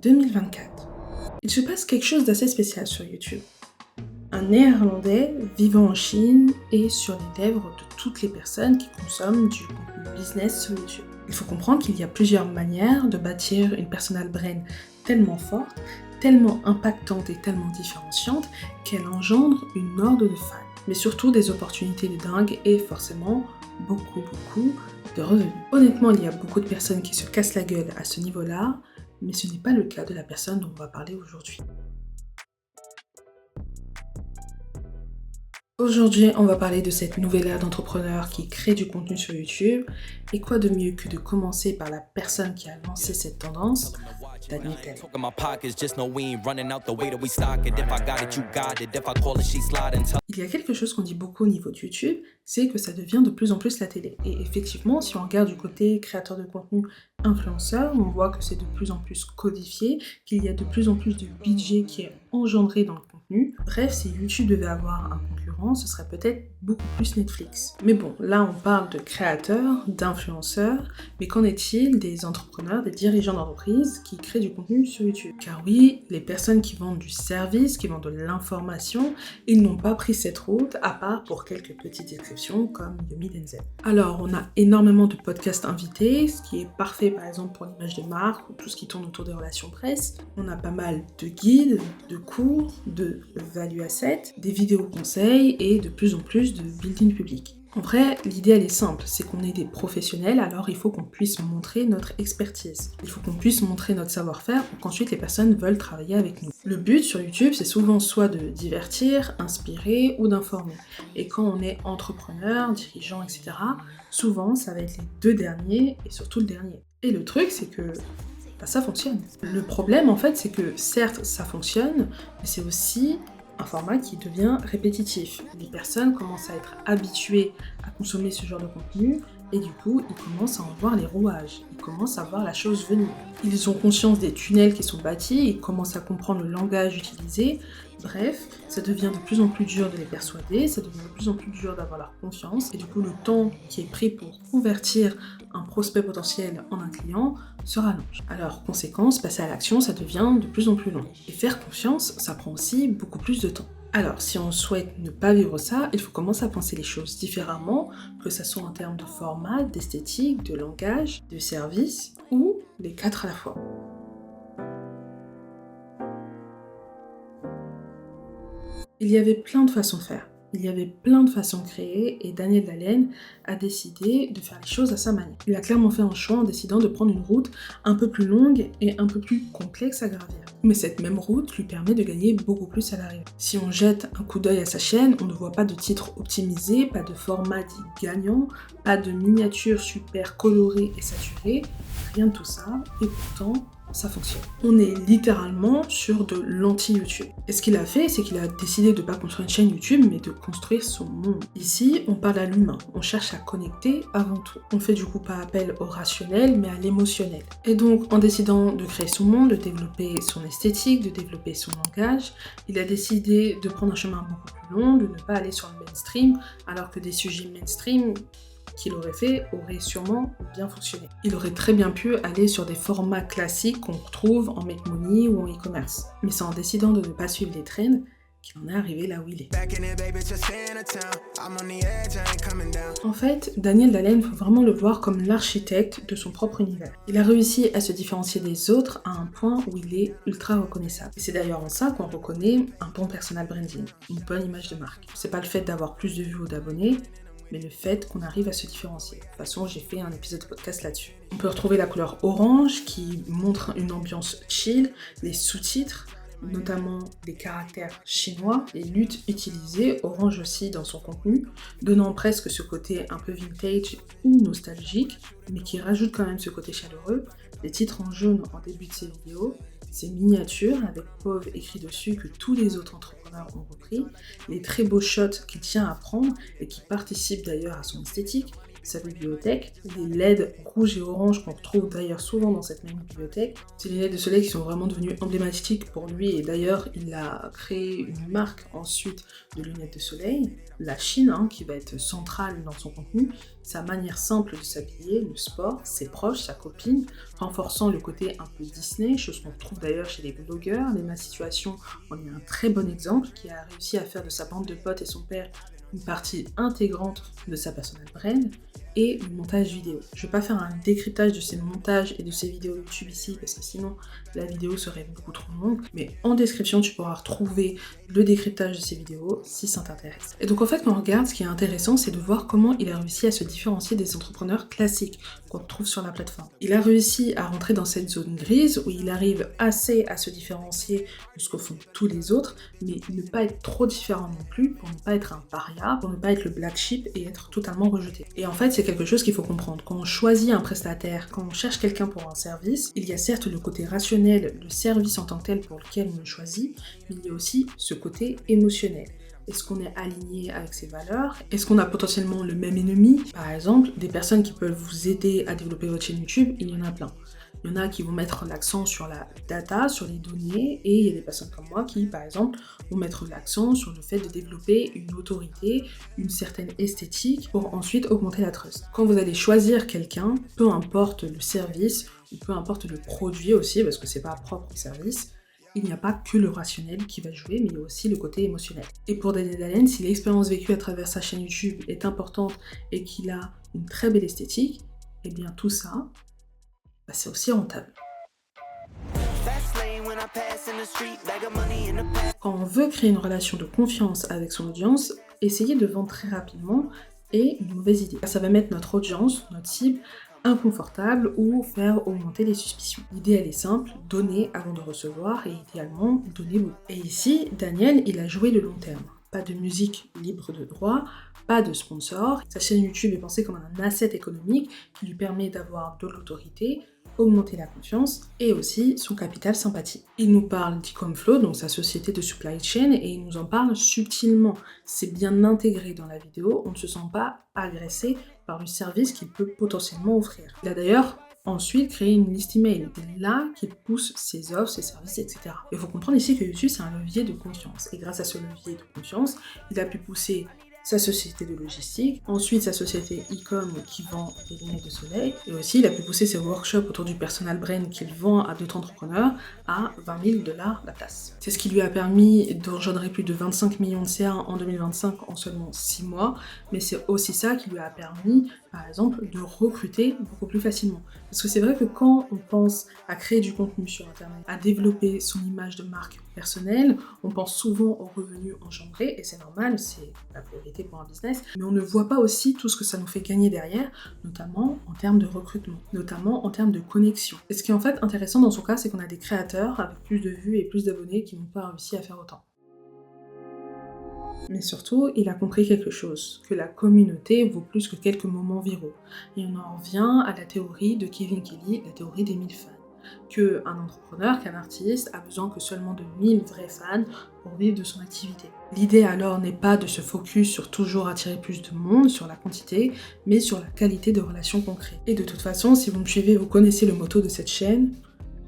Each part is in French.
2024. Il se passe quelque chose d'assez spécial sur YouTube. Un Néerlandais vivant en Chine est sur les lèvres de toutes les personnes qui consomment du contenu business sur YouTube. Il faut comprendre qu'il y a plusieurs manières de bâtir une personal brand tellement forte, tellement impactante et tellement différenciante qu'elle engendre une horde de fans, mais surtout des opportunités de dingue et forcément beaucoup de revenus. Honnêtement, il y a beaucoup de personnes qui se cassent la gueule à ce niveau-là, mais ce n'est pas le cas de la personne dont on va parler aujourd'hui. Aujourd'hui, on va parler de cette nouvelle ère d'entrepreneurs qui crée du contenu sur YouTube. Et quoi de mieux que de commencer par la personne qui a lancé cette tendance, Daniel Daleen. Il y a quelque chose qu'on dit beaucoup au niveau de YouTube, c'est que ça devient de plus en plus la télé. Et effectivement, si on regarde du côté créateur de contenu, influenceur, on voit que c'est de plus en plus codifié, qu'il y a de plus en plus de budget qui est engendré dans le contenu. Bref, si YouTube devait avoir un concurrent, ce serait peut-être beaucoup plus Netflix. Mais bon, là on parle de créateurs, d'influenceurs, mais qu'en est-il des entrepreneurs, des dirigeants d'entreprise qui créent du contenu sur YouTube? Car oui, les personnes qui vendent du service, qui vendent de l'information, ils n'ont pas pris cette route, à part pour quelques petites exceptions comme Yomi Denzel. Alors, on a énormément de podcasts invités, ce qui est parfait par exemple pour l'image de marque ou tout ce qui tourne autour des relations presse. On a pas mal de guides, de cours, de value asset, des vidéos conseils et de plus en plus de building public. En vrai, l'idée elle est simple, c'est qu'on est des professionnels, alors il faut qu'on puisse montrer notre expertise. Il faut qu'on puisse montrer notre savoir-faire pour qu'ensuite les personnes veulent travailler avec nous. Le but sur YouTube, c'est souvent soit de divertir, inspirer ou d'informer. Et quand on est entrepreneur, dirigeant, etc., souvent ça va être les deux derniers et surtout le dernier. Et le truc, c'est que ça fonctionne. Le problème, en fait, c'est que certes, ça fonctionne, mais c'est aussi un format qui devient répétitif. Les personnes commencent à être habituées à consommer ce genre de contenu et du coup, ils commencent à en voir les rouages. Ils commencent à voir la chose venir. Ils ont conscience des tunnels qui sont bâtis, ils commencent à comprendre le langage utilisé. Bref, ça devient de plus en plus dur de les persuader, ça devient de plus en plus dur d'avoir leur confiance et du coup, le temps qui est pris pour convertir un prospect potentiel en un client se rallonge. Alors, conséquence, passer à l'action, ça devient de plus en plus long. Et faire confiance, ça prend aussi beaucoup plus de temps. Alors, si on souhaite ne pas vivre ça, il faut commencer à penser les choses différemment, que ça soit en termes de format, d'esthétique, de langage, de service, ou les quatre à la fois. Il y avait plein de façons de faire. Il y avait plein de façons de créer et Daniel Daleen a décidé de faire les choses à sa manière. Il a clairement fait un choix en décidant de prendre une route un peu plus longue et un peu plus complexe à gravir. Mais cette même route lui permet de gagner beaucoup plus à l'arrivée. Si on jette un coup d'œil à sa chaîne, on ne voit pas de titre optimisé, pas de format dit gagnant, pas de miniature super colorée et saturée, rien de tout ça, et pourtant, ça fonctionne. On est littéralement sur de l'anti-YouTube. Et ce qu'il a fait, c'est qu'il a décidé de ne pas construire une chaîne YouTube, mais de construire son monde. Ici, on parle à l'humain, on cherche à connecter avant tout. On fait du coup pas appel au rationnel, mais à l'émotionnel. Et donc, en décidant de créer son monde, de développer son esthétique, de développer son langage, il a décidé de prendre un chemin beaucoup plus long, de ne pas aller sur le mainstream, alors que des sujets mainstream qu'il aurait fait aurait sûrement bien fonctionné. Il aurait très bien pu aller sur des formats classiques qu'on retrouve en Make Money ou en e-commerce. Mais c'est en décidant de ne pas suivre les trends qu'il en est arrivé là où il est. En fait, Daniel Daleen, faut vraiment le voir comme l'architecte de son propre univers. Il a réussi à se différencier des autres à un point où il est ultra reconnaissable. Et c'est d'ailleurs en ça qu'on reconnaît un bon personal branding, une bonne image de marque. C'est pas le fait d'avoir plus de vues ou d'abonnés, mais le fait qu'on arrive à se différencier. De toute façon, j'ai fait un épisode de podcast là-dessus. On peut retrouver la couleur orange qui montre une ambiance chill, les sous-titres, notamment les caractères chinois, les luttes utilisées, orange aussi dans son contenu, donnant presque ce côté un peu vintage ou nostalgique, mais qui rajoute quand même ce côté chaleureux, les titres en jaune en début de ses vidéos, ces miniatures avec POV écrit dessus que tous les autres entrepreneurs ont repris, les très beaux shots qu'il tient à prendre et qui participent d'ailleurs à son esthétique, sa bibliothèque, les LED rouges et oranges qu'on retrouve d'ailleurs souvent dans cette même bibliothèque. C'est les lunettes de soleil qui sont vraiment devenues emblématiques pour lui et d'ailleurs il a créé une marque ensuite de lunettes de soleil. La Chine, qui va être centrale dans son contenu, sa manière simple de s'habiller, le sport, ses proches, sa copine, renforçant le côté un peu Disney, chose qu'on retrouve d'ailleurs chez les blogueurs. L'Emma Situation en est un très bon exemple, qui a réussi à faire de sa bande de potes et son père une partie intégrante de sa personal brand, et le montage vidéo. Je ne vais pas faire un décryptage de ces montages et de ces vidéos YouTube ici, parce que sinon la vidéo serait beaucoup trop longue, mais en description tu pourras retrouver le décryptage de ces vidéos si ça t'intéresse. Et donc en fait quand on regarde, ce qui est intéressant, c'est de voir comment il a réussi à se différencier des entrepreneurs classiques qu'on trouve sur la plateforme. Il a réussi à rentrer dans cette zone grise où il arrive assez à se différencier de ce que font tous les autres, mais ne pas être trop différent non plus, pour ne pas être un paria, pour ne pas être le black sheep et être totalement rejeté. Et en fait, c'est quelque chose qu'il faut comprendre. Quand on choisit un prestataire, quand on cherche quelqu'un pour un service, il y a certes le côté rationnel, le service en tant que tel pour lequel on le choisit, mais il y a aussi ce côté émotionnel. Est-ce qu'on est aligné avec ses valeurs? Est-ce qu'on a potentiellement le même ennemi? Par exemple, des personnes qui peuvent vous aider à développer votre chaîne YouTube, il y en a plein. Il y en a qui vont mettre l'accent sur la data, sur les données, et il y a des personnes comme moi qui, par exemple, vont mettre l'accent sur le fait de développer une autorité, une certaine esthétique, pour ensuite augmenter la trust. Quand vous allez choisir quelqu'un, peu importe le service, ou peu importe le produit aussi, parce que c'est pas propre au service, il n'y a pas que le rationnel qui va jouer, mais il y a aussi le côté émotionnel. Et pour Daniel Allen, si l'expérience vécue à travers sa chaîne YouTube est importante et qu'il a une très belle esthétique, eh bien tout ça, c'est aussi rentable. Quand on veut créer une relation de confiance avec son audience, essayer de vendre très rapidement est une mauvaise idée. Ça va mettre notre audience, notre cible, inconfortable ou faire augmenter les suspicions. L'idée elle est simple, donner avant de recevoir et idéalement donner beaucoup. Et ici, Daniel, il a joué le long terme. Pas de musique libre de droit, pas de sponsor. Sa chaîne YouTube est pensée comme un asset économique qui lui permet d'avoir de l'autorité, augmenter la confiance et aussi son capital sympathie. Il nous parle d'Ecomflow, donc sa société de supply chain, et il nous en parle subtilement. C'est bien intégré dans la vidéo, on ne se sent pas agressé par le service qu'il peut potentiellement offrir. Il a d'ailleurs ensuite créé une liste email, c'est là qu'il pousse ses offres, ses services, etc. Il faut comprendre ici que YouTube c'est un levier de confiance, et grâce à ce levier de confiance, il a pu pousser sa société de logistique, ensuite sa société e-com qui vend des lunettes de soleil, et aussi il a pu pousser ses workshops autour du personal brand qu'il vend à d'autres entrepreneurs à 20 000 $ la place. C'est ce qui lui a permis d'engendrer plus de 25 millions de CA en 2025 en seulement 6 mois, mais c'est aussi ça qui lui a permis, par exemple, de recruter beaucoup plus facilement. Parce que c'est vrai que quand on pense à créer du contenu sur Internet, à développer son image de marque personnelle, on pense souvent aux revenus engendrés, et c'est normal, c'est la priorité pour un business, mais on ne voit pas aussi tout ce que ça nous fait gagner derrière, notamment en termes de recrutement, notamment en termes de connexion. Et ce qui est en fait intéressant dans son cas, c'est qu'on a des créateurs avec plus de vues et plus d'abonnés qui n'ont pas réussi à faire autant. Mais surtout, il a compris quelque chose, que la communauté vaut plus que quelques moments viraux. Et on en revient à la théorie de Kevin Kelly, la théorie des 1000 fans. Qu'un entrepreneur, qu'un artiste a besoin que seulement de 1000 vrais fans pour vivre de son activité. L'idée alors n'est pas de se focus sur toujours attirer plus de monde, sur la quantité, mais sur la qualité de relations concrètes. Et de toute façon, si vous me suivez, vous connaissez le motto de cette chaîne,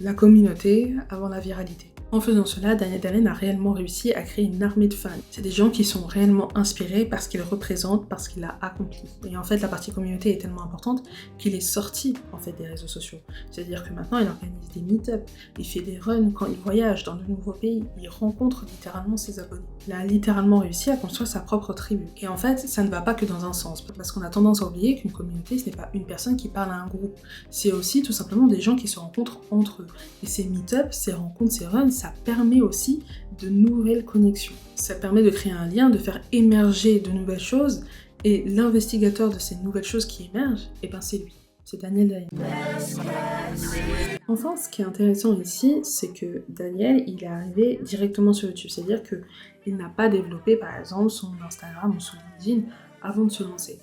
la communauté avant la viralité. En faisant cela, Daniel Allen a réellement réussi à créer une armée de fans. C'est des gens qui sont réellement inspirés par ce qu'il représente, par ce qu'il a accompli. Et en fait, la partie communauté est tellement importante qu'il est sorti en fait des réseaux sociaux. C'est-à-dire que maintenant, il organise des meet-up, il fait des runs quand il voyage dans de nouveaux pays, il rencontre littéralement ses abonnés. Il a littéralement réussi à construire sa propre tribu. Et en fait, ça ne va pas que dans un sens, parce qu'on a tendance à oublier qu'une communauté, ce n'est pas une personne qui parle à un groupe. C'est aussi tout simplement des gens qui se rencontrent entre eux. Et ces meet-up, ces rencontres, ces runs, ça permet aussi de nouvelles connexions. Ça permet de créer un lien, de faire émerger de nouvelles choses, et l'investigateur de ces nouvelles choses qui émergent, c'est lui. C'est Daniel Allen. Enfin, ce qui est intéressant ici, c'est que Daniel, il est arrivé directement sur YouTube. C'est-à-dire qu'il n'a pas développé, par exemple, son Instagram ou son LinkedIn avant de se lancer.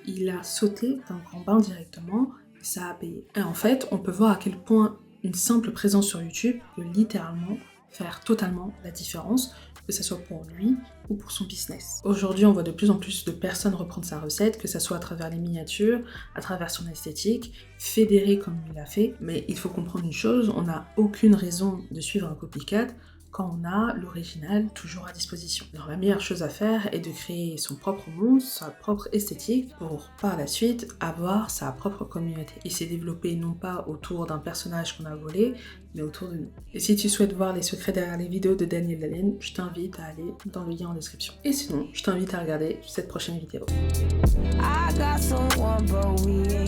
Il a sauté d'un grand bain directement, et ça a payé. Et en fait, on peut voir à quel point une simple présence sur YouTube peut littéralement faire totalement la différence, que ce soit pour lui ou pour son business. Aujourd'hui, on voit de plus en plus de personnes reprendre sa recette, que ce soit à travers les miniatures, à travers son esthétique, fédéré comme il l'a fait, mais il faut comprendre une chose, on n'a aucune raison de suivre un copycat quand on a l'original toujours à disposition. Alors la meilleure chose à faire est de créer son propre monde, sa propre esthétique, pour par la suite avoir sa propre communauté. Et s'est développé non pas autour d'un personnage qu'on a volé, mais autour de nous. Et si tu souhaites voir les secrets derrière les vidéos de Daniel Lalaine, je t'invite à aller dans le lien en description. Et sinon, je t'invite à regarder cette prochaine vidéo. I got someone, but we